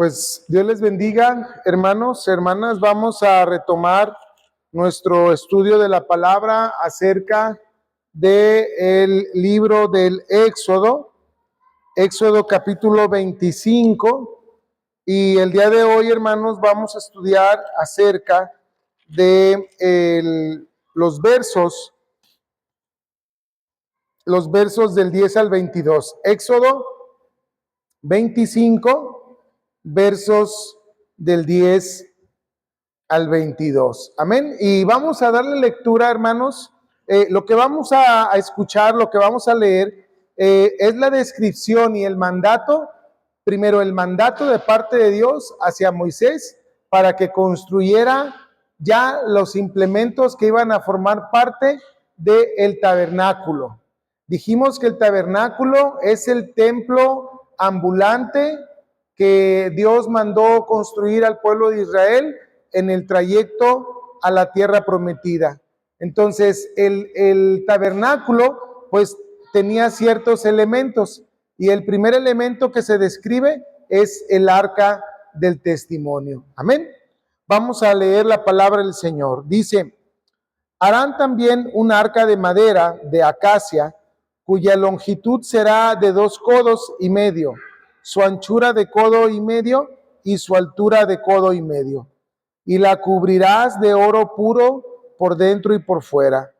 Pues Dios les bendiga, hermanos, hermanas. Vamos a retomar nuestro estudio de la palabra acerca del libro del Éxodo, Éxodo capítulo 25. Y el día de hoy, hermanos, vamos a estudiar acerca de los versos del 10 al 22. Éxodo 25, versos del 10 al 22. Amén. Y vamos a darle lectura, hermanos. Lo que vamos a escuchar, lo que vamos a leer, es la descripción y el mandato. Primero, el mandato de parte de Dios hacia Moisés para que construyera ya los implementos que iban a formar parte del tabernáculo. Dijimos que el tabernáculo es el templo ambulante que Dios mandó construir al pueblo de Israel en el trayecto a la tierra prometida. Entonces, el tabernáculo, pues, tenía ciertos elementos, y el primer elemento que se describe es el arca del testimonio. Amén. Vamos a leer la palabra del Señor. Dice: harán también un arca de madera de acacia, cuya longitud será de 2 codos y medio, su anchura de codo y medio y su altura de codo y medio. Y la cubrirás de oro puro por dentro y por fuera,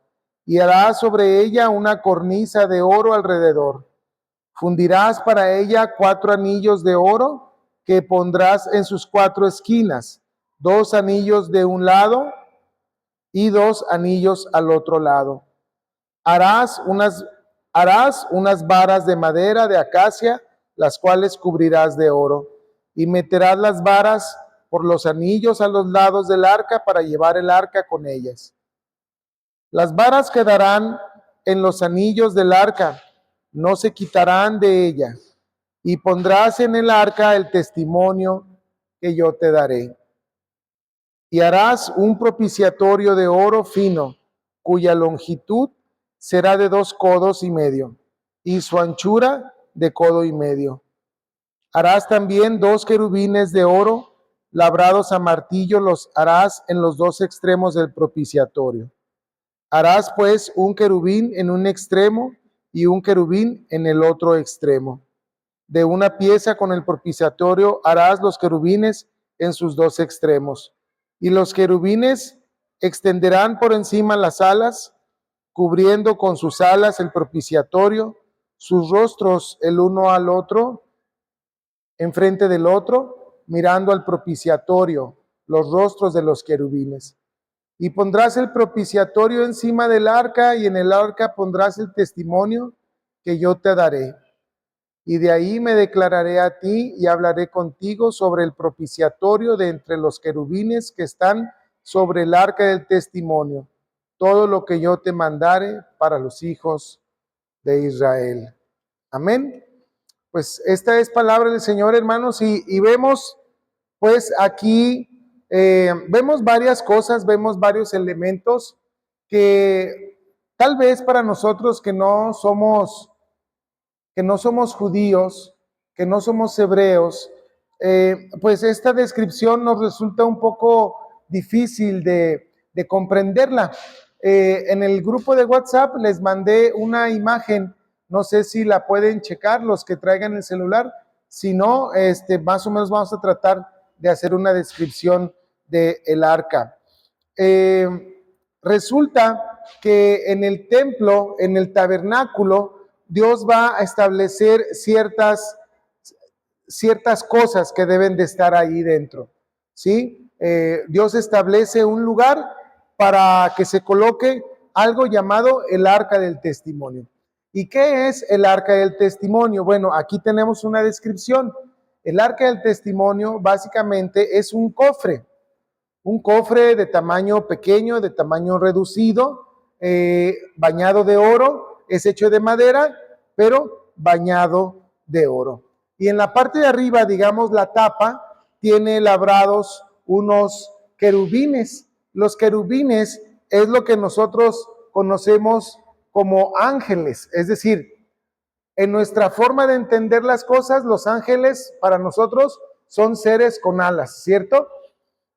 y harás sobre ella una cornisa de oro alrededor. Fundirás para ella 4 anillos de oro que pondrás en sus 4 esquinas, 2 anillos de un lado y 2 anillos al otro lado. Harás unas varas de madera de acacia, las cuales cubrirás de oro, y meterás las varas por los anillos a los lados del arca para llevar el arca con ellas. Las varas quedarán en los anillos del arca, no se quitarán de ella, y pondrás en el arca el testimonio que yo te daré. Y harás un propiciatorio de oro fino, cuya longitud será de 2 codos y medio, y su anchura de codo y medio. Harás también 2 querubines de oro, labrados a martillo, los harás en los 2 extremos del propiciatorio. Harás pues un querubín en un extremo y un querubín en el otro extremo. De una pieza con el propiciatorio harás los querubines en sus 2 extremos. Y los querubines extenderán por encima las alas, cubriendo con sus alas el propiciatorio, sus rostros el uno al otro, enfrente del otro, mirando al propiciatorio, los rostros de los querubines. Y pondrás el propiciatorio encima del arca, y en el arca pondrás el testimonio que yo te daré. Y de ahí me declararé a ti y hablaré contigo sobre el propiciatorio de entre los querubines que están sobre el arca del testimonio, todo lo que yo te mandare para los hijos de Israel. Amén. Pues esta es palabra del Señor, hermanos, y vemos pues aquí, vemos varias cosas, vemos varios elementos que tal vez para nosotros que no somos judíos, que no somos hebreos, pues esta descripción nos resulta un poco difícil de comprenderla. En el grupo de WhatsApp les mandé una imagen, no sé si la pueden checar los que traigan el celular. Si no, más o menos vamos a tratar de hacer una descripción del arca. Resulta que en el templo, en el tabernáculo, Dios va a establecer ciertas cosas que deben de estar ahí dentro, ¿sí? Dios establece un lugar para que se coloque algo llamado el arca del testimonio. ¿Y qué es el arca del testimonio? Bueno, aquí tenemos una descripción. El arca del testimonio básicamente es un cofre de tamaño pequeño, de tamaño reducido, bañado de oro, es hecho de madera, pero bañado de oro. Y en la parte de arriba, digamos, la tapa tiene labrados unos querubines. Los querubines es lo que nosotros conocemos como ángeles, es decir, en nuestra forma de entender las cosas, los ángeles para nosotros son seres con alas, ¿cierto?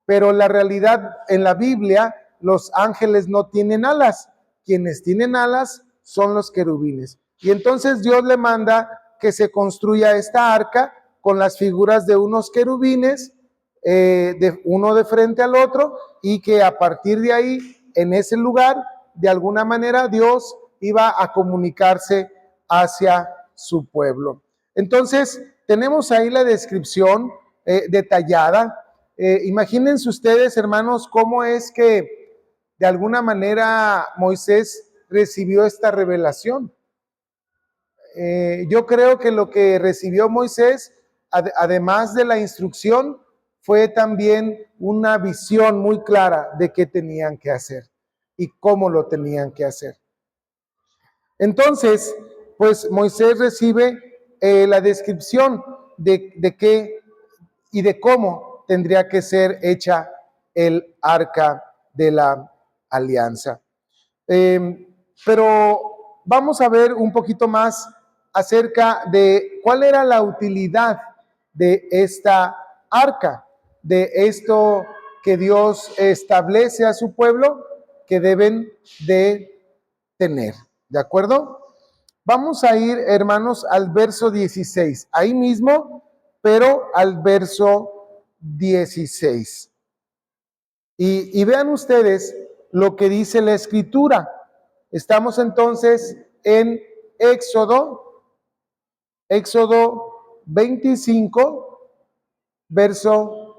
Pero la realidad en la Biblia, los ángeles no tienen alas. Quienes tienen alas son los querubines. Y entonces Dios le manda que se construya esta arca con las figuras de unos querubines, uno de frente al otro, y que a partir de ahí, en ese lugar, de alguna manera Dios iba a comunicarse hacia su pueblo. Entonces, tenemos ahí la descripción detallada. Imagínense ustedes, hermanos, cómo es que de alguna manera Moisés recibió esta revelación. Yo creo que lo que recibió Moisés, además de la instrucción, fue también una visión muy clara de qué tenían que hacer y cómo lo tenían que hacer. Entonces, pues Moisés recibe la descripción de qué y de cómo tendría que ser hecha el arca de la alianza. Pero vamos a ver un poquito más acerca de cuál era la utilidad de esta arca, de esto que Dios establece a su pueblo que deben de tener. ¿De acuerdo? Vamos a ir, hermanos, al verso 16, ahí mismo, pero al verso 16. Y vean ustedes lo que dice la Escritura. Estamos entonces en Éxodo 25, verso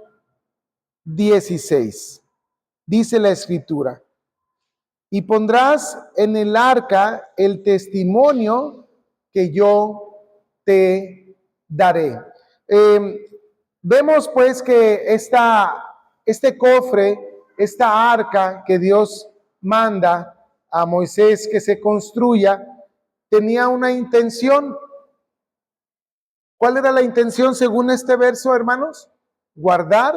16. Dice la Escritura: y pondrás en el arca el testimonio que yo te daré. Vemos pues que este cofre, esta arca que Dios manda a Moisés que se construya, tenía una intención. ¿Cuál era la intención según este verso, hermanos? Guardar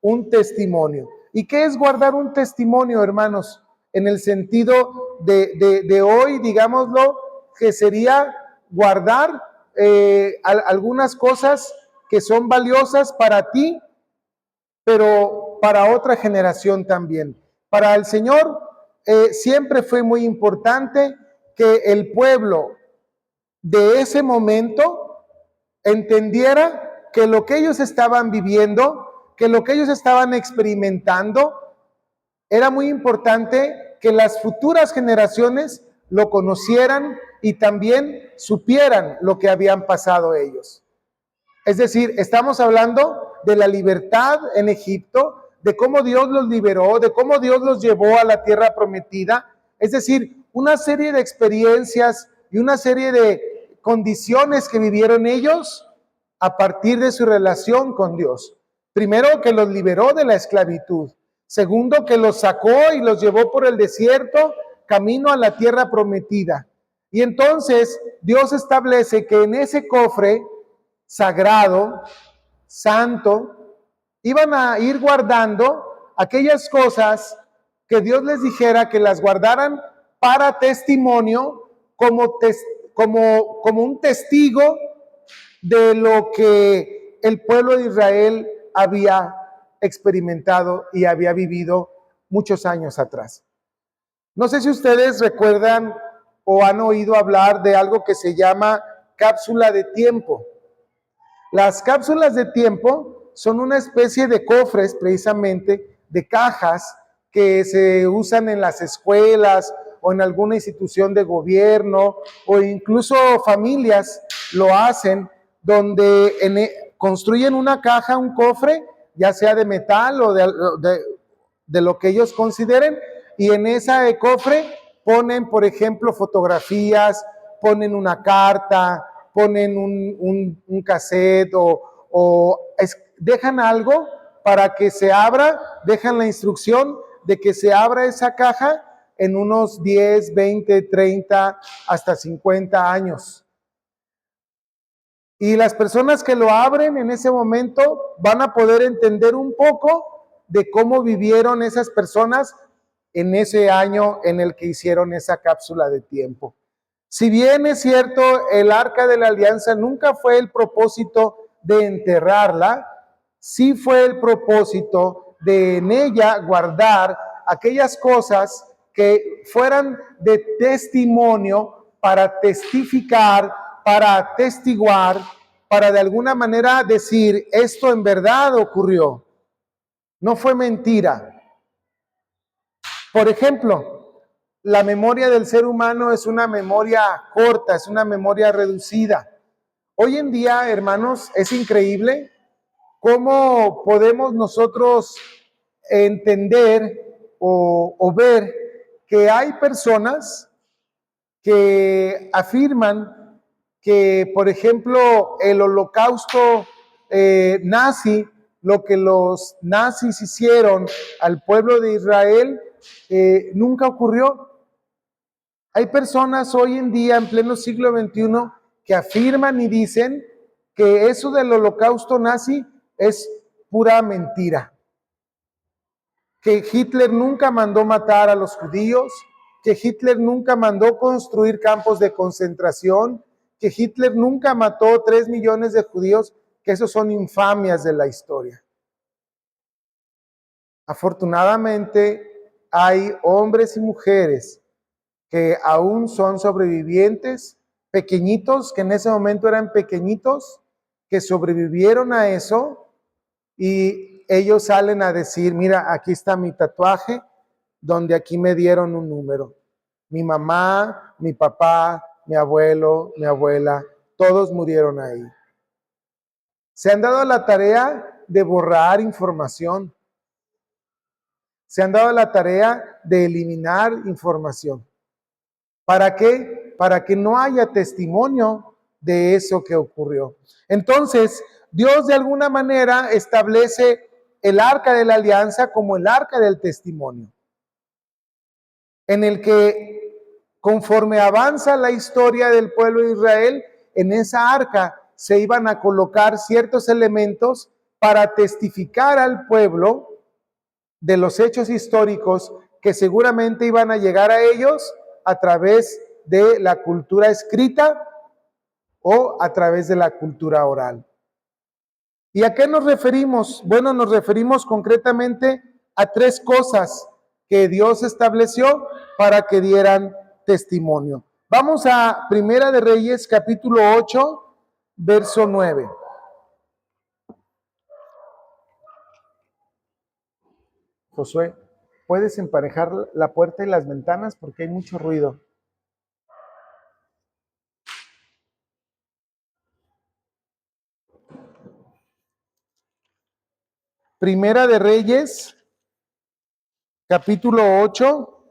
un testimonio. ¿Y qué es guardar un testimonio, hermanos? En el sentido de hoy, digámoslo, que sería guardar algunas cosas que son valiosas para ti, pero para otra generación también. Para el Señor siempre fue muy importante que el pueblo de ese momento entendiera que lo que ellos estaban viviendo, que lo que ellos estaban experimentando, era muy importante que las futuras generaciones lo conocieran y también supieran lo que habían pasado ellos. Es decir, estamos hablando de la libertad en Egipto, de cómo Dios los liberó, de cómo Dios los llevó a la tierra prometida. Es decir, una serie de experiencias y una serie de condiciones que vivieron ellos a partir de su relación con Dios. Primero, que los liberó de la esclavitud. Segundo, que los sacó y los llevó por el desierto, camino a la tierra prometida. Y entonces Dios establece que en ese cofre sagrado, santo, iban a ir guardando aquellas cosas que Dios les dijera que las guardaran para testimonio, como un testigo de lo que el pueblo de Israel había experimentado y había vivido muchos años atrás. No sé si ustedes recuerdan o han oído hablar de algo que se llama cápsula de tiempo. Las cápsulas de tiempo son una especie de cofres, precisamente, de cajas que se usan en las escuelas o en alguna institución de gobierno, o incluso familias lo hacen, donde construyen una caja, un cofre, ya sea de metal o de lo que ellos consideren, y en ese cofre ponen, por ejemplo, fotografías, ponen una carta, ponen un cassette dejan algo para que se abra, dejan la instrucción de que se abra esa caja en unos 10, 20, 30, hasta 50 años. Y las personas que lo abren en ese momento van a poder entender un poco de cómo vivieron esas personas en ese año en el que hicieron esa cápsula de tiempo. Si bien es cierto, el Arca de la Alianza nunca fue el propósito de enterrarla, sí fue el propósito de en ella guardar aquellas cosas que fueran de testimonio para testificar, para atestiguar, para de alguna manera decir, esto en verdad ocurrió, no fue mentira. Por ejemplo, la memoria del ser humano es una memoria corta, es una memoria reducida. Hoy en día, hermanos, es increíble cómo podemos nosotros entender o ver que hay personas que afirman que, por ejemplo, el holocausto nazi, lo que los nazis hicieron al pueblo de Israel, nunca ocurrió. Hay personas hoy en día, en pleno siglo XXI, que afirman y dicen que eso del holocausto nazi es pura mentira. Que Hitler nunca mandó matar a los judíos, que Hitler nunca mandó construir campos de concentración, que Hitler nunca mató 3 millones de judíos, que esos son infamias de la historia. Afortunadamente, hay hombres y mujeres que aún son sobrevivientes, pequeñitos, que en ese momento eran pequeñitos, que sobrevivieron a eso y ellos salen a decir, mira, aquí está mi tatuaje, donde aquí me dieron un número. Mi mamá, mi papá, mi abuelo, mi abuela, todos murieron ahí. Se han dado la tarea de borrar información. Se han dado la tarea de eliminar información. ¿Para qué? Para que no haya testimonio de eso que ocurrió. Entonces, Dios de alguna manera establece el arca de la alianza como el arca del testimonio, en el que conforme avanza la historia del pueblo de Israel, en esa arca se iban a colocar ciertos elementos para testificar al pueblo de los hechos históricos que seguramente iban a llegar a ellos a través de la cultura escrita o a través de la cultura oral. ¿Y a qué nos referimos? Bueno, nos referimos concretamente a 3 cosas que Dios estableció para que dieran testimonio. Vamos a Primera de Reyes, capítulo 8, verso 9. Josué, ¿puedes emparejar la puerta y las ventanas? Porque hay mucho ruido. Primera de Reyes, capítulo 8,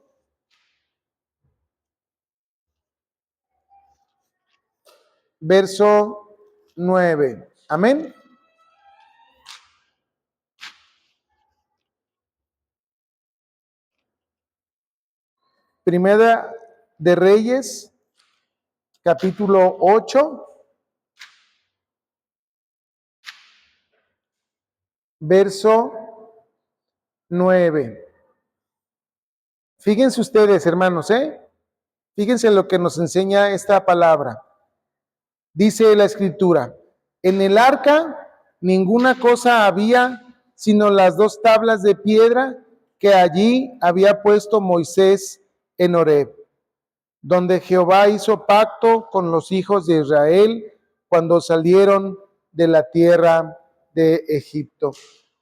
verso 9. Amén. Primera de Reyes, capítulo 8, verso 9. Fíjense ustedes, hermanos, fíjense en lo que nos enseña esta palabra. Dice la escritura, en el arca ninguna cosa había, sino las 2 tablas de piedra que allí había puesto Moisés en Horeb, donde Jehová hizo pacto con los hijos de Israel cuando salieron de la tierra de Egipto.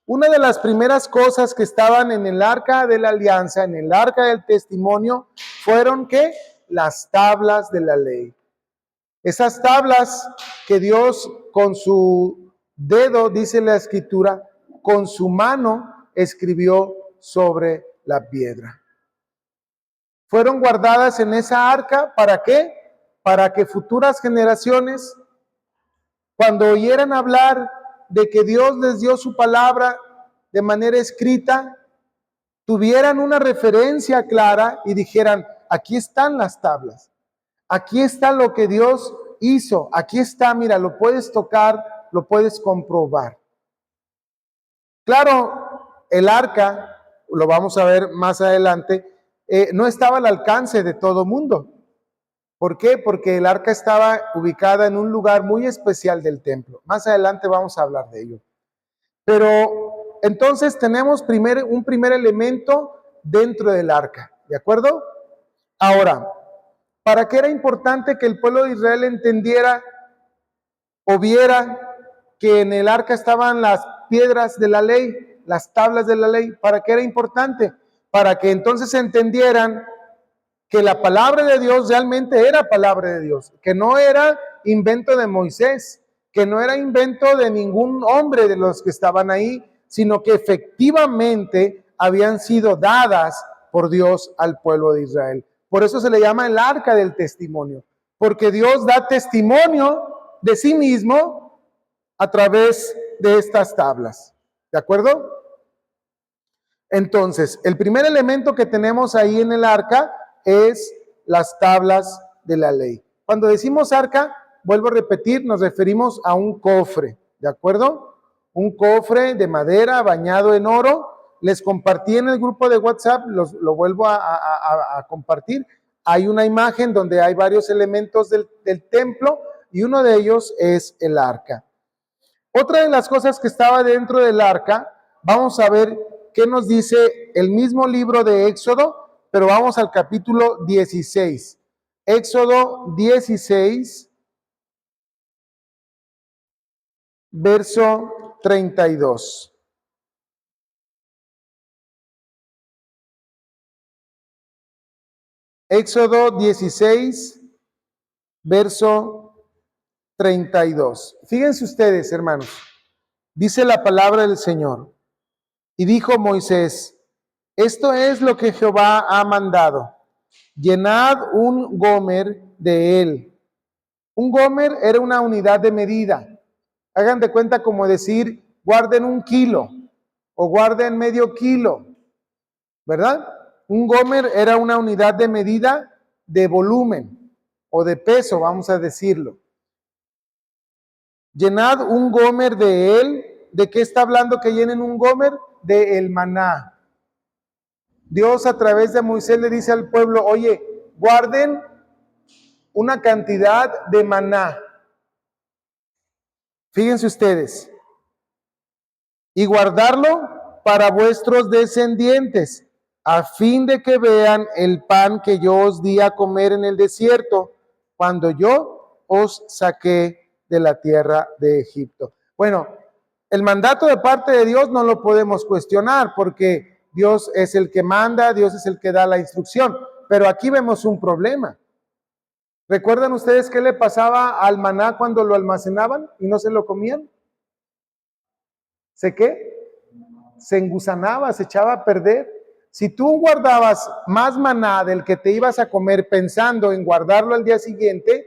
Una de las primeras cosas que estaban en el arca de la alianza, en el arca del testimonio, fueron ¿qué? Las tablas de la ley. Esas tablas que Dios con su dedo, dice la escritura, con su mano escribió sobre la piedra. Fueron guardadas en esa arca, ¿para qué? Para que futuras generaciones, cuando oyeran hablar de que Dios les dio su palabra de manera escrita, tuvieran una referencia clara y dijeran, aquí están las tablas, aquí está lo que Dios hizo, aquí está, mira, lo puedes tocar, lo puedes comprobar. Claro, el arca, lo vamos a ver más adelante, no estaba al alcance de todo mundo. ¿Por qué? Porque el arca estaba ubicada en un lugar muy especial del templo. Más adelante vamos a hablar de ello. Pero entonces tenemos un primer elemento dentro del arca, ¿de acuerdo? Ahora, ¿para qué era importante que el pueblo de Israel entendiera o viera que en el arca estaban las piedras de la ley, las tablas de la ley? ¿Para qué era importante? Para que entonces entendieran que la palabra de Dios realmente era palabra de Dios, que no era invento de Moisés, que no era invento de ningún hombre de los que estaban ahí, sino que efectivamente habían sido dadas por Dios al pueblo de Israel. Por eso se le llama el arca del testimonio, porque Dios da testimonio de sí mismo a través de estas tablas. ¿De acuerdo? Entonces, el primer elemento que tenemos ahí en el arca es las tablas de la ley. Cuando decimos arca, vuelvo a repetir, nos referimos a un cofre, ¿de acuerdo? Un cofre de madera bañado en oro. Les compartí en el grupo de WhatsApp, lo vuelvo a compartir. Hay una imagen donde hay varios elementos del templo y uno de ellos es el arca. Otra de las cosas que estaba dentro del arca, vamos a ver qué nos dice el mismo libro de Éxodo, pero vamos al capítulo 16. Éxodo 16, verso 32. Éxodo 16, verso 32. Fíjense ustedes, hermanos. Dice la palabra del Señor. Y dijo Moisés, esto es lo que Jehová ha mandado. Llenad un gomer de él. Un gomer era una unidad de medida. Hagan de cuenta como decir, guarden 1 kilo o guarden medio kilo, ¿verdad? Un gomer era una unidad de medida de volumen o de peso, vamos a decirlo. Llenad un gomer de él. ¿De qué está hablando que llenen un gomer? De el maná. Dios a través de Moisés le dice al pueblo, oye, guarden una cantidad de maná. Fíjense ustedes. Y guardarlo para vuestros descendientes, a fin de que vean el pan que yo os di a comer en el desierto, cuando yo os saqué de la tierra de Egipto. Bueno, el mandato de parte de Dios no lo podemos cuestionar, porque Dios es el que manda, Dios es el que da la instrucción. Pero aquí vemos un problema. ¿Recuerdan ustedes qué le pasaba al maná cuando lo almacenaban y no se lo comían? ¿Se qué? Se engusanaba, se echaba a perder. Si tú guardabas más maná del que te ibas a comer pensando en guardarlo al día siguiente,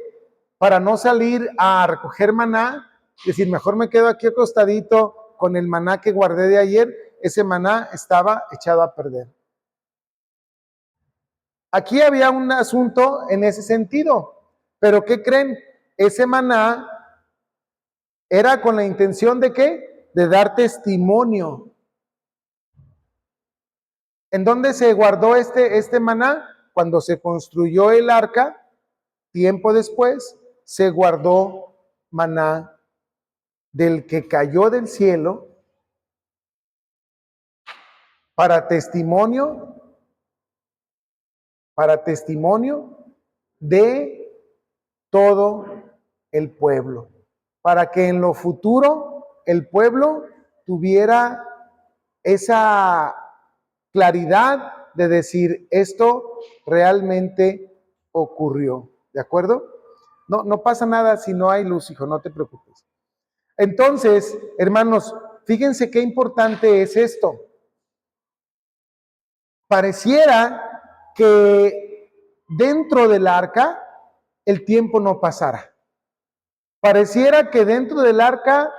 para no salir a recoger maná, decir, mejor me quedo aquí acostadito con el maná que guardé de ayer, ese maná estaba echado a perder. Aquí había un asunto en ese sentido, pero ¿qué creen? Ese maná era con la intención de ¿qué? De dar testimonio. ¿En dónde se guardó este maná? Cuando se construyó el arca, tiempo después, se guardó maná del que cayó del cielo para testimonio de todo el pueblo, para que en lo futuro el pueblo tuviera esa claridad de decir, esto realmente ocurrió, ¿de acuerdo? No pasa nada si no hay luz, hijo, no te preocupes. Entonces, hermanos, fíjense qué importante es esto. Pareciera que dentro del arca el tiempo no pasara. Pareciera que dentro del arca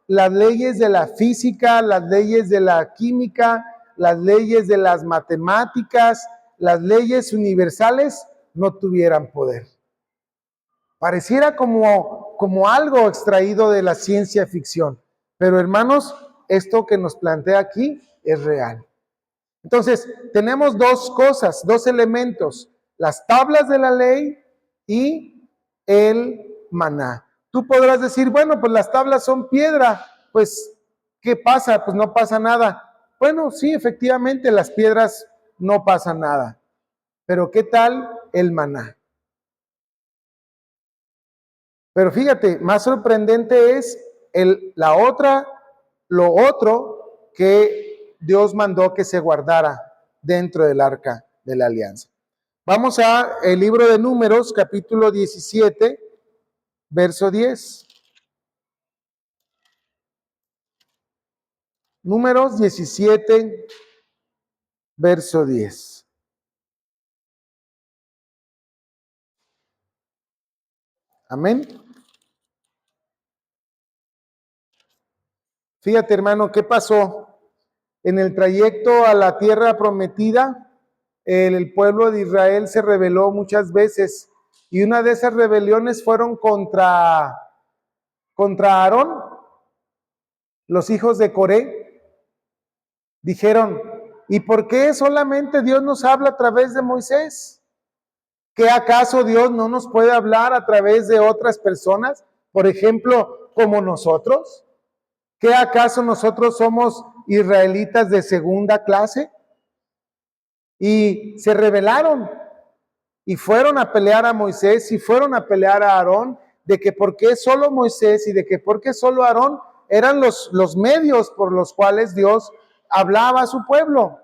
las leyes de la física, las leyes de la química, las leyes de las matemáticas, las leyes universales no tuvieran poder. Pareciera como algo extraído de la ciencia ficción. Pero hermanos, esto que nos plantea aquí es real. Entonces, tenemos dos cosas, dos elementos, las tablas de la ley y el maná. Tú podrás decir, bueno, pues las tablas son piedra. Pues ¿qué pasa? Pues no pasa nada. Bueno, sí, efectivamente, las piedras no pasa nada. Pero ¿qué tal el maná? Pero fíjate, más sorprendente es lo otro que Dios mandó que se guardara dentro del arca de la alianza. Vamos a el libro de Números, capítulo 17, verso 10. Números 17, verso 10. Amén. Fíjate, hermano, ¿qué pasó? En el trayecto a la tierra prometida, el pueblo de Israel se rebeló muchas veces y una de esas rebeliones fueron contra Aarón, los hijos de Coré. Dijeron, ¿y por qué solamente Dios nos habla a través de Moisés? ¿Qué acaso Dios no nos puede hablar a través de otras personas? Por ejemplo, como nosotros. ¿Qué acaso nosotros somos israelitas de segunda clase? Y se rebelaron y fueron a pelear a Moisés y fueron a pelear a Aarón, de que por qué solo Moisés y de que por qué solo Aarón eran los medios por los cuales Dios hablaba a su pueblo.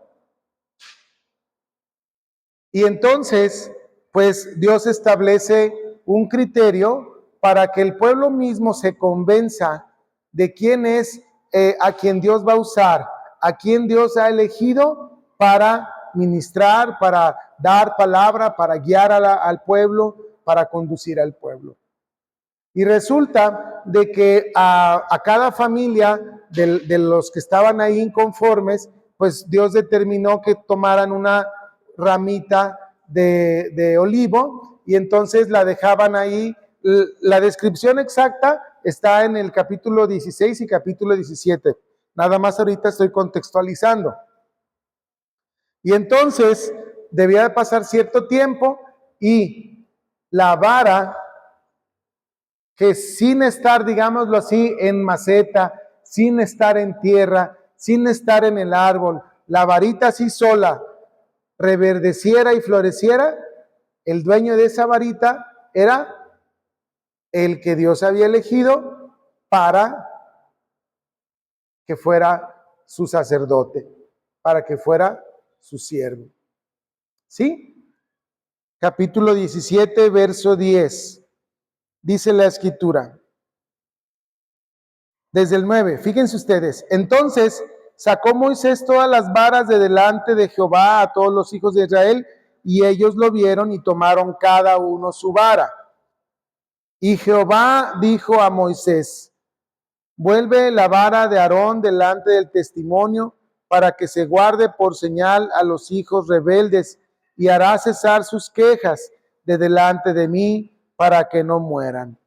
Y entonces, pues Dios establece un criterio para que el pueblo mismo se convenza de quién es a quien Dios va a usar, a quien Dios ha elegido para ministrar, para dar palabra, para guiar al pueblo, para conducir al pueblo. Y resulta de que a cada familia de los que estaban ahí inconformes, pues Dios determinó que tomaran una ramita de olivo y entonces la dejaban ahí. La descripción exacta está en el capítulo 16 y capítulo 17. Nada más ahorita estoy contextualizando. Y entonces debía de pasar cierto tiempo y la vara que sin estar, digámoslo así, en maceta, sin estar en tierra, sin estar en el árbol, la varita así sola, reverdeciera y floreciera, el dueño de esa varita era el que Dios había elegido para que fuera su sacerdote, para que fuera su siervo. ¿Sí? Capítulo 17, verso 10. Dice la escritura. Desde el 9, fíjense ustedes. Entonces sacó Moisés todas las varas de delante de Jehová a todos los hijos de Israel, y ellos lo vieron y tomaron cada uno su vara. Y Jehová dijo a Moisés, vuelve la vara de Aarón delante del testimonio, para que se guarde por señal a los hijos rebeldes, y hará cesar sus quejas de delante de mí, para que no mueran.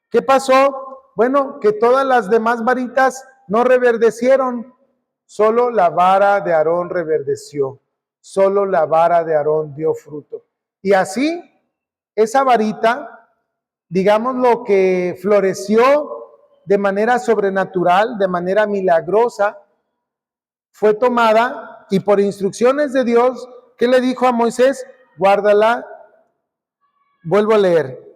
¿Qué pasó? Bueno, que todas las demás varitas no reverdecieron, solo la vara de Aarón reverdeció, solo la vara de Aarón dio fruto. Y así, esa varita, digamos lo que floreció de manera sobrenatural, de manera milagrosa, fue tomada y por instrucciones de Dios, ¿qué le dijo a Moisés? Guárdala, vuelvo a leer,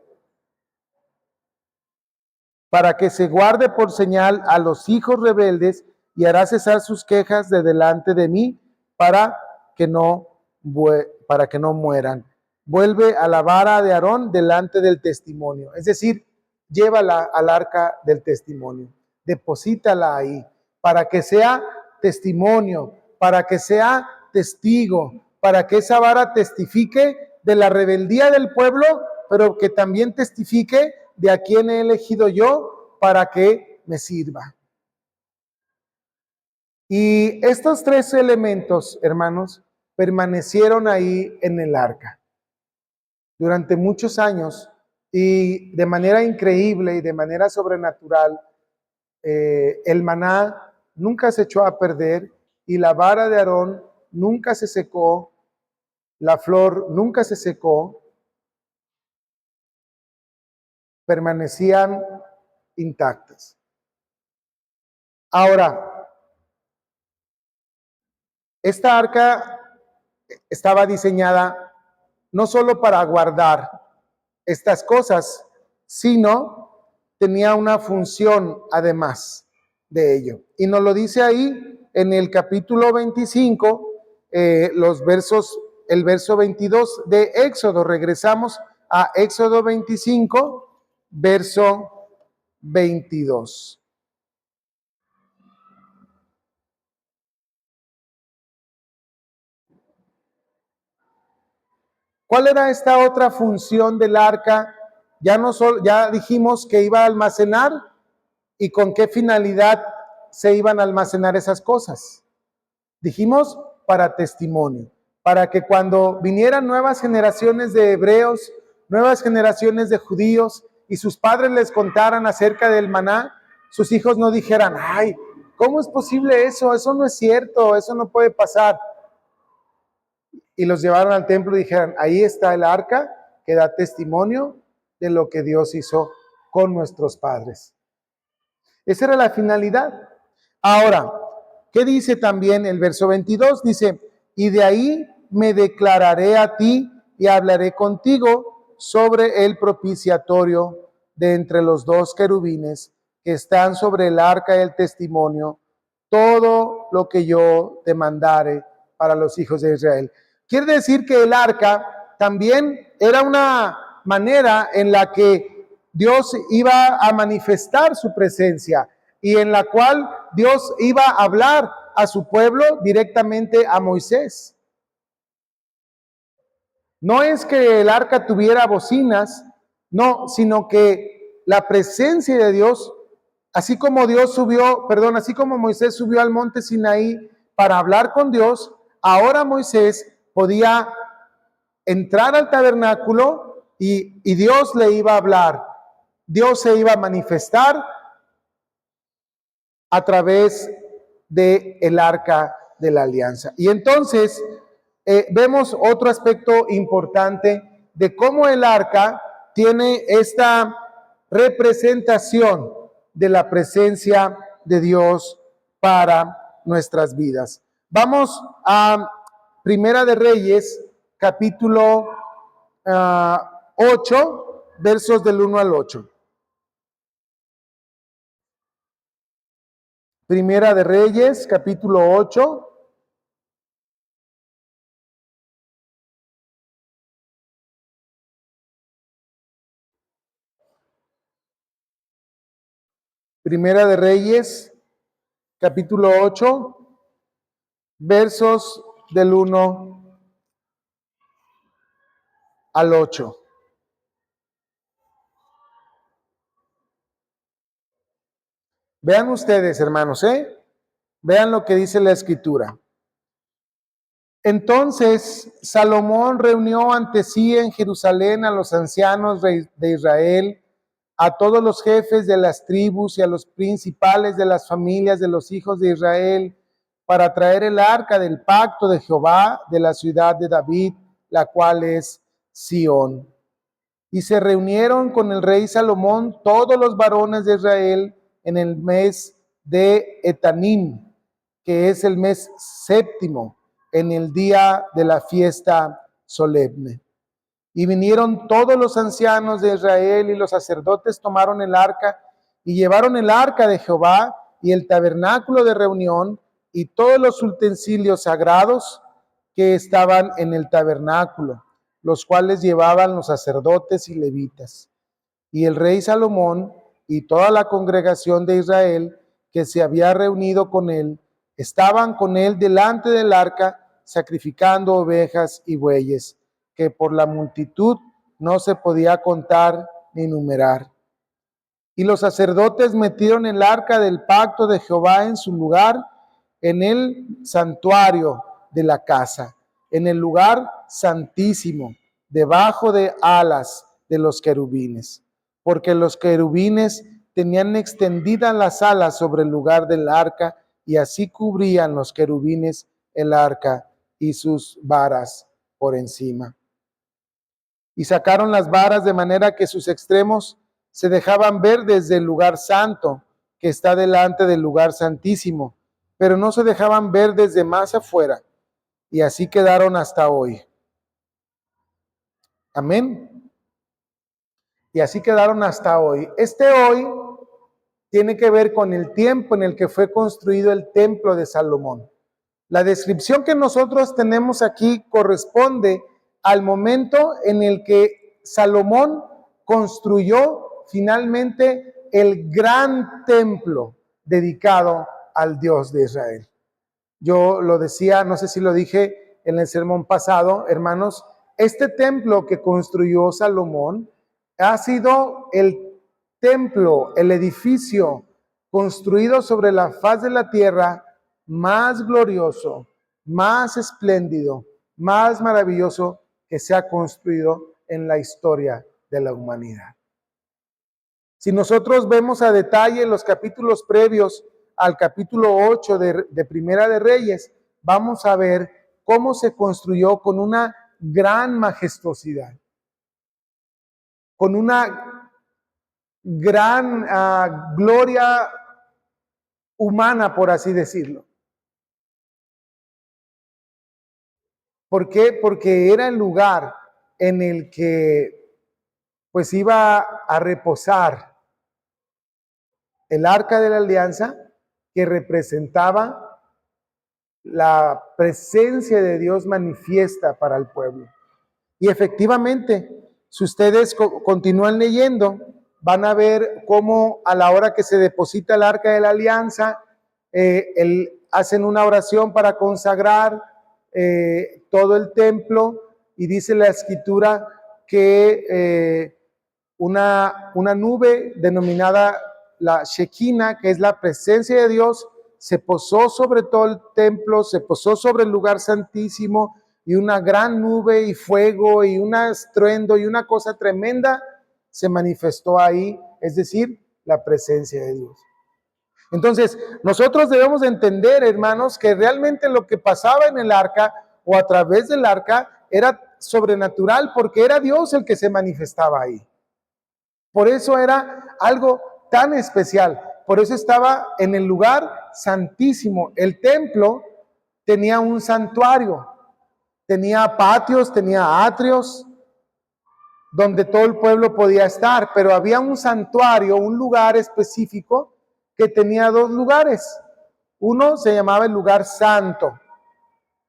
para que se guarde por señal a los hijos rebeldes y hará cesar sus quejas de delante de mí para que no mueran. Vuelve a la vara de Aarón delante del testimonio, es decir, llévala al arca del testimonio, deposítala ahí, para que sea testimonio, para que sea testigo, para que esa vara testifique de la rebeldía del pueblo, pero que también testifique de a quién he elegido yo para que me sirva. Y estos tres elementos, hermanos, permanecieron ahí en el arca durante muchos años y de manera increíble y de manera sobrenatural, el maná nunca se echó a perder y la vara de Aarón nunca se secó, la flor nunca se secó, permanecían intactas. Ahora, Esta arca estaba diseñada no solo para guardar estas cosas, sino tenía una función además de ello. Y nos lo dice ahí en el capítulo 25, el verso 22 de Éxodo. Regresamos a Éxodo 25, verso 22. ¿Cuál era esta otra función del arca? Ya dijimos que iba a almacenar, y con qué finalidad se iban a almacenar esas cosas. Dijimos para testimonio, para que cuando vinieran nuevas generaciones de hebreos, nuevas generaciones de judíos, y sus padres les contaran acerca del maná, sus hijos no dijeran, ay, ¿cómo es posible eso? Eso no es cierto, eso no puede pasar. Y los llevaron al templo y dijeron, ahí está el arca que da testimonio de lo que Dios hizo con nuestros padres. Esa era la finalidad. Ahora, ¿qué dice también el verso 22? Dice, y de ahí me declararé a ti y hablaré contigo sobre el propiciatorio de entre los dos querubines que están sobre el arca del testimonio, todo lo que yo te mandare para los hijos de Israel. Quiere decir que el arca también era una manera en la que Dios iba a manifestar su presencia y en la cual Dios iba a hablar a su pueblo directamente a Moisés. No es que el arca tuviera bocinas, no, sino que la presencia de Dios, así como así como Moisés subió al monte Sinaí para hablar con Dios, ahora Moisés podía entrar al tabernáculo y Dios le iba a hablar. Dios se iba a manifestar a través de el arca de la alianza. Y entonces vemos otro aspecto importante de cómo el arca tiene esta representación de la presencia de Dios para nuestras vidas. Vamos a Primera de Reyes, capítulo 8, versos del 1 al 8. Primera de Reyes, capítulo 8. Primera de Reyes, capítulo 8, versos del 1 al 8. Vean ustedes, hermanos, vean lo que dice la Escritura. Entonces Salomón reunió ante sí en Jerusalén a los ancianos de Israel, a todos los jefes de las tribus y a los principales de las familias de los hijos de Israel, para traer el arca del pacto de Jehová de la ciudad de David, la cual es Sión. Y se reunieron con el rey Salomón todos los varones de Israel en el mes de Etanim, que es el mes séptimo, en el día de la fiesta solemne. Y vinieron todos los ancianos de Israel y los sacerdotes tomaron el arca y llevaron el arca de Jehová y el tabernáculo de reunión y todos los utensilios sagrados que estaban en el tabernáculo, los cuales llevaban los sacerdotes y levitas. Y el rey Salomón y toda la congregación de Israel que se había reunido con él, estaban con él delante del arca, sacrificando ovejas y bueyes, que por la multitud no se podía contar ni numerar. Y los sacerdotes metieron el arca del pacto de Jehová en su lugar, en el santuario de la casa, en el lugar santísimo, debajo de alas de los querubines, porque los querubines tenían extendidas las alas sobre el lugar del arca, y así cubrían los querubines el arca y sus varas por encima. Y sacaron las varas de manera que sus extremos se dejaban ver desde el lugar santo, que está delante del lugar santísimo, pero no se dejaban ver desde más afuera, Y así quedaron hasta hoy. Amén. Y así quedaron hasta hoy. Este hoy tiene que ver con el tiempo en el que fue construido el templo de Salomón. La descripción que nosotros tenemos aquí corresponde al momento en el que Salomón construyó finalmente el gran templo dedicado al Dios de Israel. Yo lo decía, no sé si lo dije en el sermón pasado, hermanos, este templo que construyó Salomón ha sido el templo, el edificio construido sobre la faz de la tierra más glorioso, más espléndido, más maravilloso que se ha construido en la historia de la humanidad. Si nosotros vemos a detalle los capítulos previos al capítulo 8 de Primera de Reyes, vamos a ver cómo se construyó con una gran majestuosidad, con una gran gloria humana, por así decirlo. ¿Por qué? Porque era el lugar en el que pues iba a reposar el arca de la alianza, que representaba la presencia de Dios manifiesta para el pueblo. Y efectivamente, si ustedes continúan leyendo, van a ver cómo a la hora que se deposita el arca de la alianza, hacen una oración para consagrar todo el templo, y dice la escritura que una nube denominada la Shekinah, que es la presencia de Dios, se posó sobre todo el templo, se posó sobre el lugar santísimo, y una gran nube y fuego y un estruendo y una cosa tremenda se manifestó ahí, es decir, la presencia de Dios. Entonces, nosotros debemos de entender, hermanos, que realmente lo que pasaba en el arca o a través del arca era sobrenatural, porque era Dios el que se manifestaba ahí. Por eso era algo tan especial, por eso estaba en el lugar santísimo. El templo tenía un santuario, tenía patios, tenía atrios, donde todo el pueblo podía estar, pero había un santuario, un lugar específico que tenía dos lugares. Uno se llamaba el lugar santo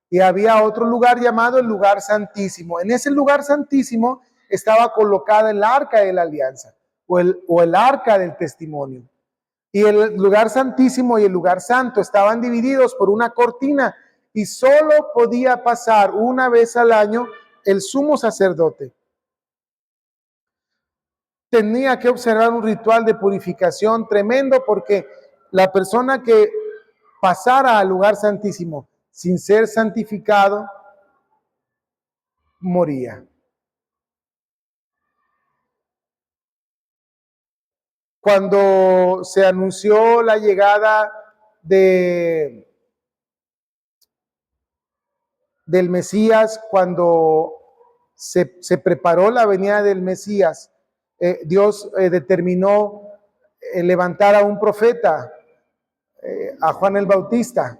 y había otro lugar llamado el lugar santísimo. En ese lugar santísimo estaba colocada el arca de la alianza o el arca del testimonio. Y el lugar santísimo y el lugar santo estaban divididos por una cortina, y solo podía pasar una vez al año el sumo sacerdote. Tenía que observar un ritual de purificación tremendo, porque la persona que pasara al lugar santísimo sin ser santificado moría. Cuando se anunció la llegada del Mesías, cuando se preparó la venida del Mesías, Dios determinó levantar a un profeta, a Juan el Bautista.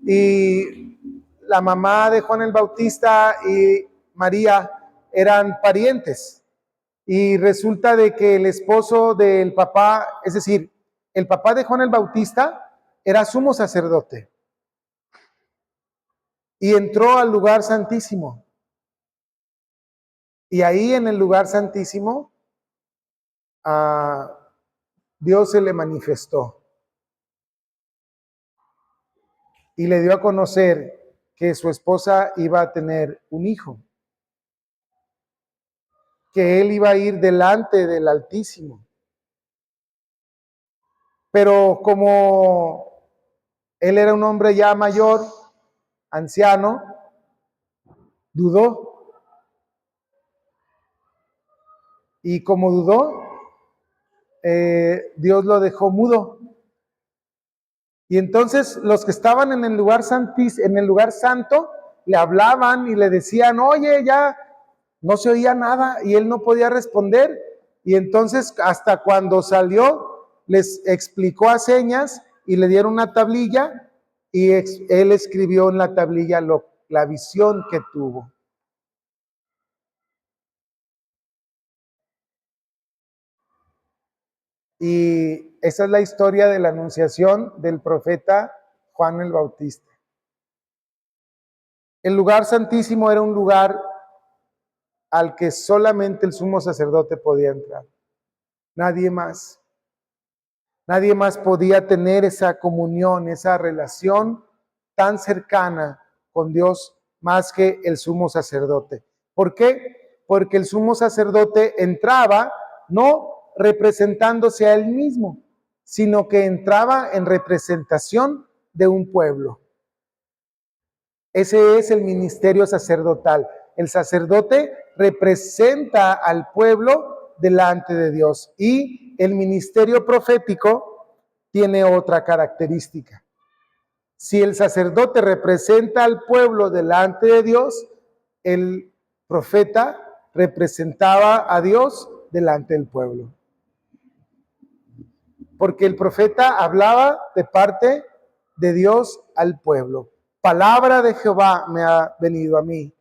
Y la mamá de Juan el Bautista y María eran parientes. Y resulta de que el esposo del papá, es decir, el papá de Juan el Bautista, era sumo sacerdote. Y entró al lugar santísimo. Y ahí en el lugar santísimo, Dios se le manifestó. Y le dio a conocer que su esposa iba a tener un hijo, que él iba a ir delante del Altísimo. Pero como él era un hombre ya mayor, anciano, dudó. Y como dudó, Dios lo dejó mudo. Y entonces los que estaban en el lugar santo, le hablaban y le decían, oye, ya no se oía nada, y él no podía responder. Y entonces hasta cuando salió, les explicó a señas y le dieron una tablilla, y él escribió en la tablilla lo la visión que tuvo. Y esa es la historia de la anunciación del profeta Juan el Bautista. El lugar santísimo era un lugar al que solamente el sumo sacerdote podía entrar. Nadie más. Nadie más podía tener esa comunión, esa relación tan cercana con Dios más que el sumo sacerdote. ¿Por qué? Porque el sumo sacerdote entraba no representándose a él mismo, sino que entraba en representación de un pueblo. Ese es el ministerio sacerdotal. El sacerdote representa al pueblo delante de Dios y el ministerio profético tiene otra característica. Si el sacerdote representa al pueblo delante de Dios, el profeta representaba a Dios delante del pueblo. Porque el profeta hablaba de parte de Dios al pueblo. Palabra de Jehová me ha venido a mí.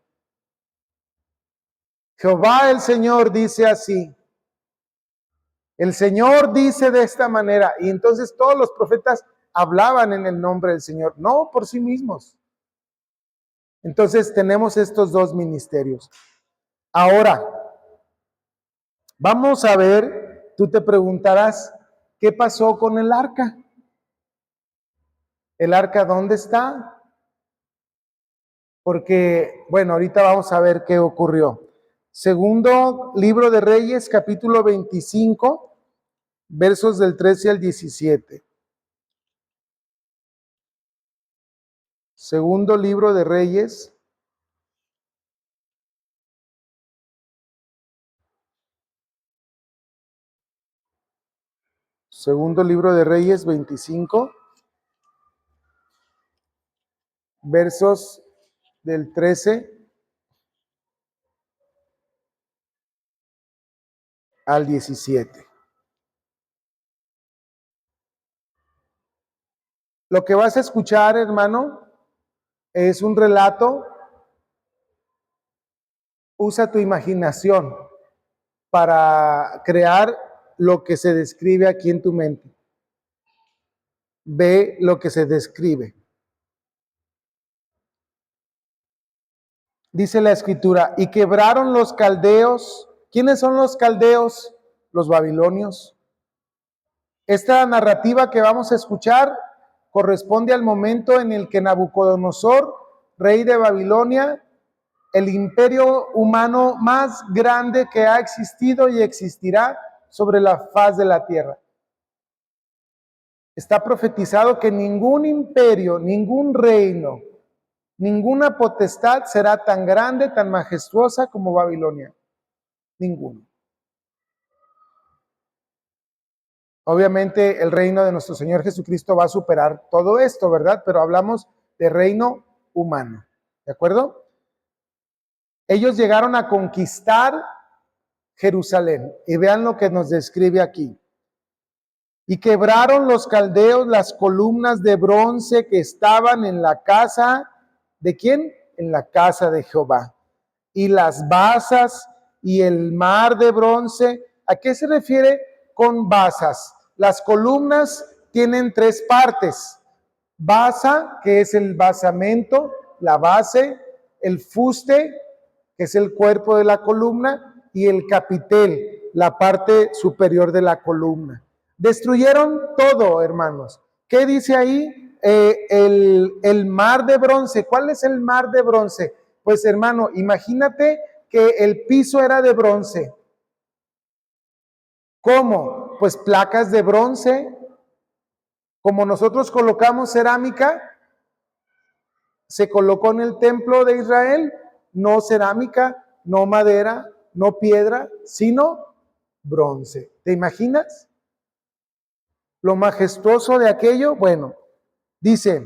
Jehová el Señor dice así. El Señor dice de esta manera. Y entonces todos los profetas hablaban en el nombre del Señor, no por sí mismos. Entonces tenemos estos dos ministerios. Ahora, vamos a ver, tú te preguntarás, ¿qué pasó con el arca? ¿El arca dónde está? Porque, bueno, ahorita vamos a ver qué ocurrió. Segundo libro de Reyes, capítulo 25, versos del 13 al 17. Segundo libro de Reyes. Segundo libro de Reyes 25, versos del 13 al 17. Lo que vas a escuchar, hermano, es un relato. Usa tu imaginación para crear lo que se describe aquí en tu mente. Ve lo que se describe. Dice la escritura, y quebraron los caldeos. ¿Quiénes son los caldeos? Los babilonios. Esta narrativa que vamos a escuchar corresponde al momento en el que Nabucodonosor, rey de Babilonia, el imperio humano más grande que ha existido y existirá sobre la faz de la tierra. Está profetizado que ningún imperio, ningún reino, ninguna potestad será tan grande, tan majestuosa como Babilonia. Ninguno. Obviamente el reino de nuestro Señor Jesucristo va a superar todo esto, ¿verdad? Pero hablamos de reino humano, ¿de acuerdo? Ellos llegaron a conquistar Jerusalén y vean lo que nos describe aquí. Y quebraron los caldeos las columnas de bronce que estaban en la casa, ¿de quién? En la casa de Jehová. Y las basas y el mar de bronce. ¿A qué se refiere con basas? Las columnas tienen tres partes. Basa, que es el basamento, la base, el fuste, que es el cuerpo de la columna, y el capitel, la parte superior de la columna. Destruyeron todo, hermanos. ¿Qué dice ahí? El mar de bronce. ¿Cuál es el mar de bronce? Pues, hermano, imagínate que el piso era de bronce. ¿Cómo? Pues placas de bronce. Como nosotros colocamos cerámica, se colocó en el templo de Israel, no cerámica, no madera, no piedra, sino bronce. ¿Te imaginas lo majestuoso de aquello? Bueno, dice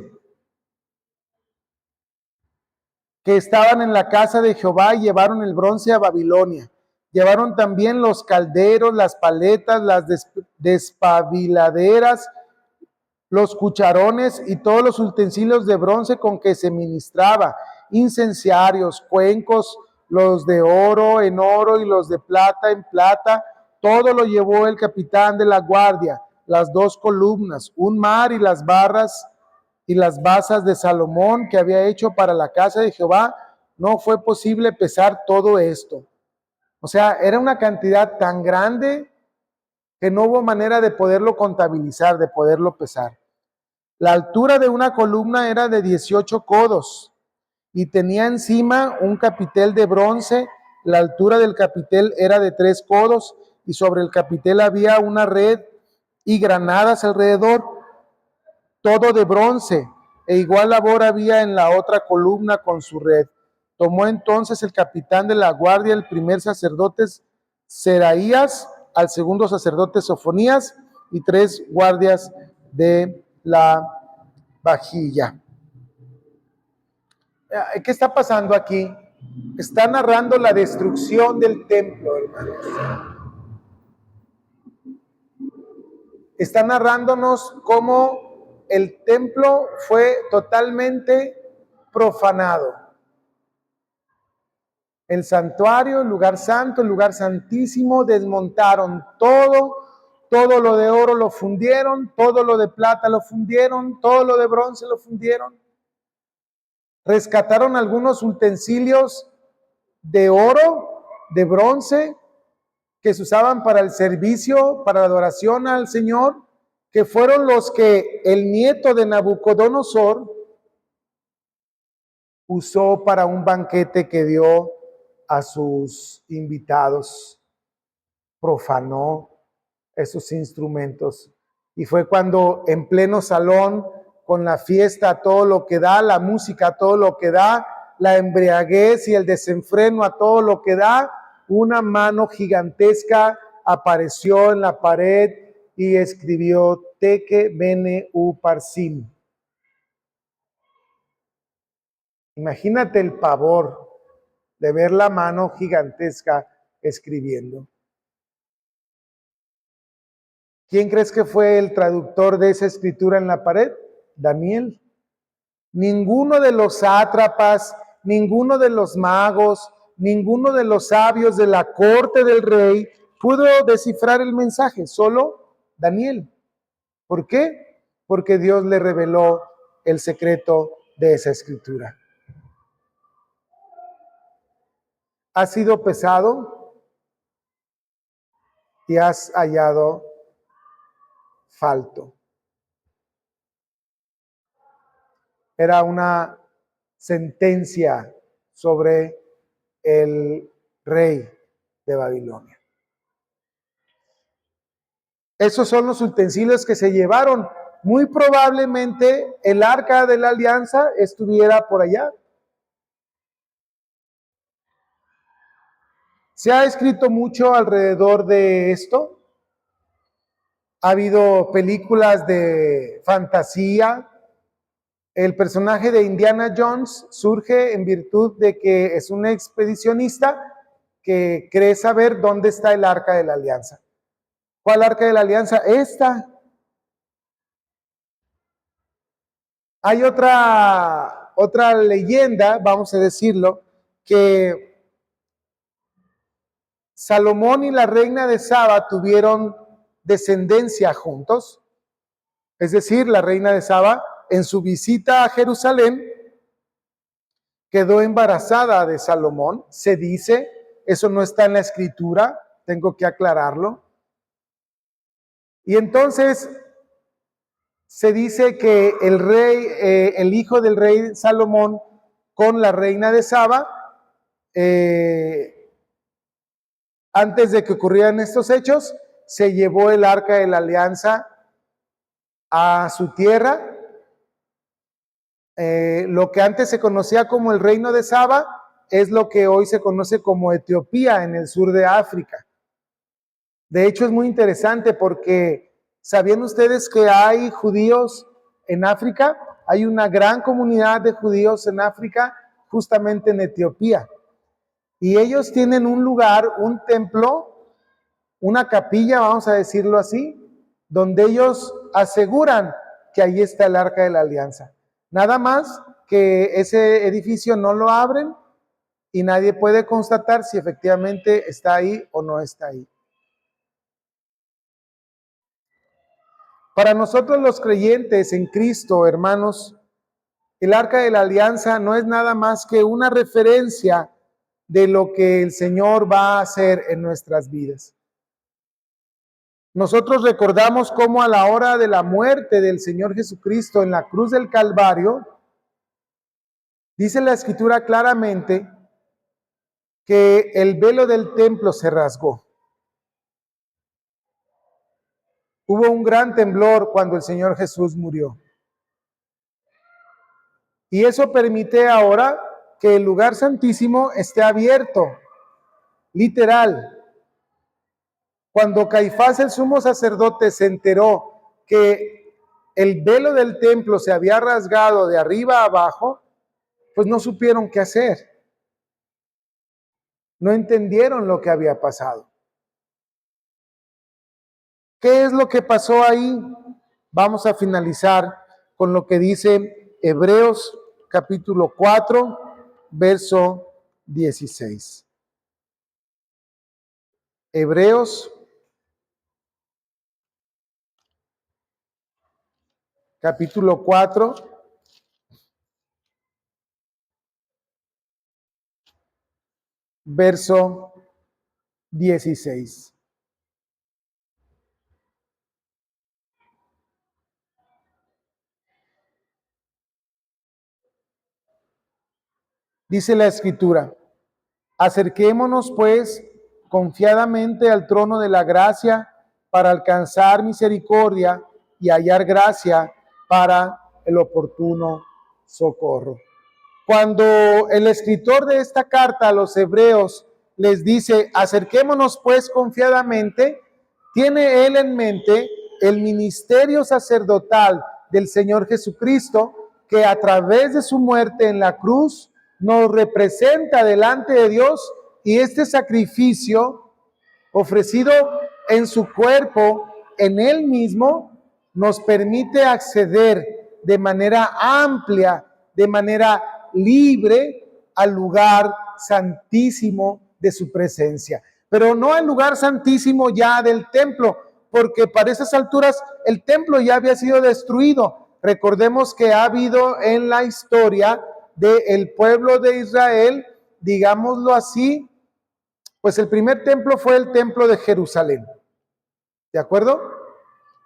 que estaban en la casa de Jehová y llevaron el bronce a Babilonia. Llevaron también los calderos, las paletas, las despabiladeras, los cucharones y todos los utensilios de bronce con que se ministraba, incenciarios, cuencos, los de oro en oro y los de plata en plata. Todo lo llevó el capitán de la guardia, las 2 columnas, un mar y las barras y las basas de Salomón que había hecho para la casa de Jehová. No fue posible pesar todo esto. O sea, era una cantidad tan grande que no hubo manera de poderlo contabilizar, de poderlo pesar. La altura de una columna era de 18 codos y tenía encima un capitel de bronce. La altura del capitel era de 3 codos y sobre el capitel había una red y granadas alrededor, todo de bronce, e igual labor había en la otra columna con su red. Tomó entonces el capitán de la guardia, el primer sacerdote Seraías, al segundo sacerdote Sofonías y 3 guardias de la vajilla. ¿Qué está pasando aquí? Está narrando la destrucción del templo, hermanos. Está narrándonos cómo el templo fue totalmente profanado. El santuario, el lugar santo, el lugar santísimo, desmontaron todo lo de oro lo fundieron, todo lo de plata lo fundieron, todo lo de bronce lo fundieron. Rescataron algunos utensilios de oro, de bronce, que se usaban para el servicio, para la adoración al Señor, que fueron los que el nieto de Nabucodonosor usó para un banquete que dio a sus invitados. Profanó esos instrumentos. Y fue cuando en pleno salón, con la fiesta a todo lo que da, la música a todo lo que da, la embriaguez y el desenfreno a todo lo que da, una mano gigantesca apareció en la pared y escribió Teque Bene Uparsim. Imagínate el pavor de ver la mano gigantesca escribiendo. ¿Quién crees que fue el traductor de esa escritura en la pared? Daniel. Ninguno de los sátrapas, ninguno de los magos, ninguno de los sabios de la corte del rey pudo descifrar el mensaje, solo Daniel. ¿Por qué? Porque Dios le reveló el secreto de esa escritura. ¿Has sido pesado y has hallado falto? Era una sentencia sobre el rey de Babilonia. Esos son los utensilios que se llevaron. Muy probablemente el arca de la alianza estuviera por allá. Se ha escrito mucho alrededor de esto. Ha habido películas de fantasía. El personaje de Indiana Jones surge en virtud de que es un expedicionista que cree saber dónde está el arca de la alianza. ¿Cuál arca de la alianza? Esta. Hay otra leyenda, vamos a decirlo, que Salomón y la reina de Saba tuvieron descendencia juntos. Es decir, la reina de Saba, en su visita a Jerusalén, quedó embarazada de Salomón. Se dice, eso no está en la escritura, tengo que aclararlo. Y entonces se dice que el rey, el hijo del rey Salomón con la reina de Saba, antes de que ocurrieran estos hechos, se llevó el arca de la alianza a su tierra. Lo que antes se conocía como el reino de Saba es lo que hoy se conoce como Etiopía, en el sur de África. De hecho, es muy interesante porque ¿sabían ustedes que hay judíos en África? Hay una gran comunidad de judíos en África, justamente en Etiopía. Y ellos tienen un lugar, un templo, una capilla, vamos a decirlo así, donde ellos aseguran que ahí está el arca de la alianza. Nada más que ese edificio no lo abren y nadie puede constatar si efectivamente está ahí o no está ahí. Para nosotros los creyentes en Cristo, hermanos, el Arca de la Alianza no es nada más que una referencia de lo que el Señor va a hacer en nuestras vidas. Nosotros recordamos cómo a la hora de la muerte del Señor Jesucristo en la cruz del Calvario, dice la Escritura claramente que el velo del templo se rasgó. Hubo un gran temblor cuando el Señor Jesús murió. Y eso permite ahora que el lugar santísimo esté abierto, literal. Cuando Caifás, el sumo sacerdote, se enteró que el velo del templo se había rasgado de arriba a abajo, pues no supieron qué hacer. No entendieron lo que había pasado. ¿Qué es lo que pasó ahí? Vamos a finalizar con lo que dice Hebreos capítulo 4, verso 16. Hebreos capítulo 4, verso 16. Dice la Escritura: acerquémonos pues confiadamente al trono de la gracia para alcanzar misericordia y hallar gracia para el oportuno socorro. Cuando el escritor de esta carta a los hebreos les dice, acerquémonos pues confiadamente, tiene él en mente el ministerio sacerdotal del Señor Jesucristo, que a través de su muerte en la cruz nos representa delante de Dios, y este sacrificio ofrecido en su cuerpo, en él mismo, nos permite acceder de manera amplia, de manera libre al lugar santísimo de su presencia. Pero no al lugar santísimo ya del templo, porque para esas alturas el templo ya había sido destruido. Recordemos que ha habido en la historia del pueblo de Israel, digámoslo así, pues el primer templo fue el templo de Jerusalén, ¿de acuerdo?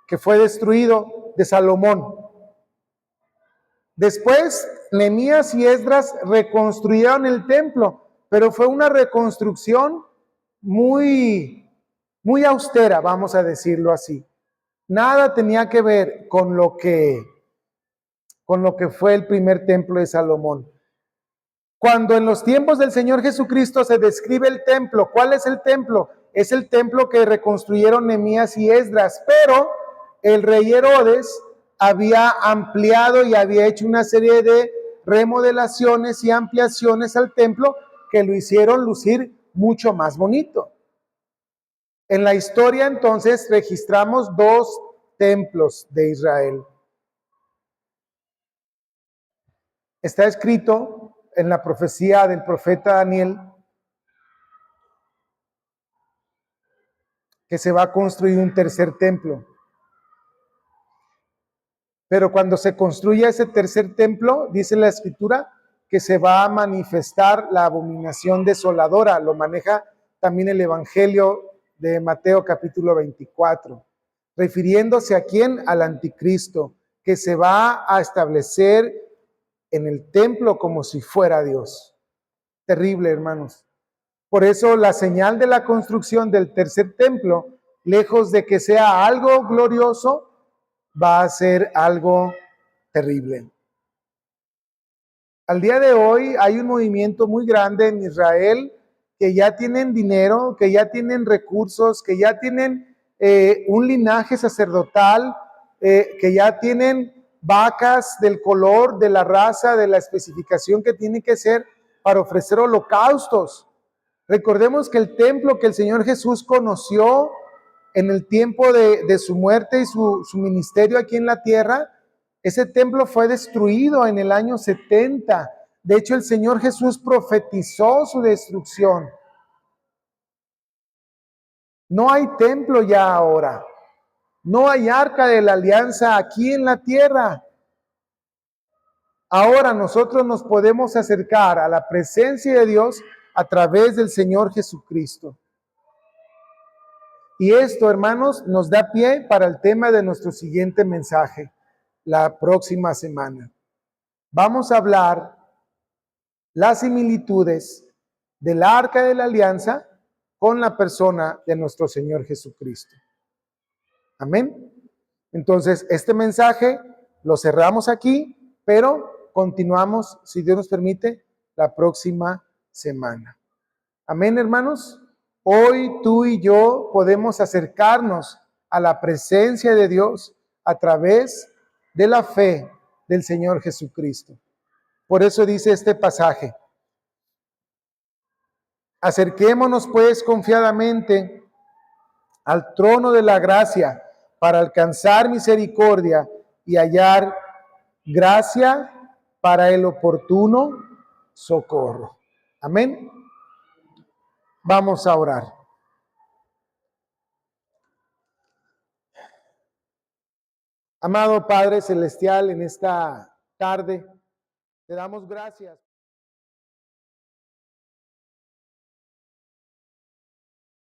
Que fue destruido, de Salomón. Después, Nehemías y Esdras reconstruyeron el templo, pero fue una reconstrucción muy austera, vamos a decirlo así. Nada tenía que ver con lo que fue el primer templo de Salomón. Cuando en los tiempos del Señor Jesucristo se describe el templo, ¿cuál es el templo? Es el templo que reconstruyeron Nehemías y Esdras, pero el rey Herodes había ampliado y había hecho una serie de remodelaciones y ampliaciones al templo que lo hicieron lucir mucho más bonito. En la historia entonces registramos dos templos de Israel. Está escrito en la profecía del profeta Daniel que se va a construir un tercer templo. Pero cuando se construya ese tercer templo, dice la Escritura, que se va a manifestar la abominación desoladora. Lo maneja también el Evangelio de Mateo capítulo 24, refiriéndose a quién, al anticristo, que se va a establecer en el templo como si fuera Dios. Terrible, hermanos. Por eso la señal de la construcción del tercer templo, lejos de que sea algo glorioso, va a ser algo terrible. Al día de hoy hay un movimiento muy grande en Israel que ya tienen dinero, que ya tienen recursos, que ya tienen un linaje sacerdotal, que ya tienen vacas del color, de la raza, de la especificación que tiene que ser para ofrecer holocaustos. Recordemos que el templo que el Señor Jesús conoció en el tiempo de su muerte y su ministerio aquí en la tierra, Ese templo fue destruido en el año 70. De hecho, el Señor Jesús profetizó su destrucción. No hay templo ya ahora. No hay arca de la alianza aquí en la tierra. Ahora nosotros nos podemos acercar a la presencia de Dios a través del Señor Jesucristo. Y esto, hermanos, nos da pie para el tema de nuestro siguiente mensaje, la próxima semana. Vamos a hablar las similitudes del arca de la alianza con la persona de nuestro Señor Jesucristo. Amén. Entonces, este mensaje lo cerramos aquí, pero continuamos, si Dios nos permite, la próxima semana. Amén, hermanos. Hoy tú y yo podemos acercarnos a la presencia de Dios a través de la fe del Señor Jesucristo. Por eso dice este pasaje: acerquémonos pues confiadamente al trono de la gracia para alcanzar misericordia y hallar gracia para el oportuno socorro. Amén. Vamos a orar. Amado Padre Celestial, en esta tarde te damos gracias.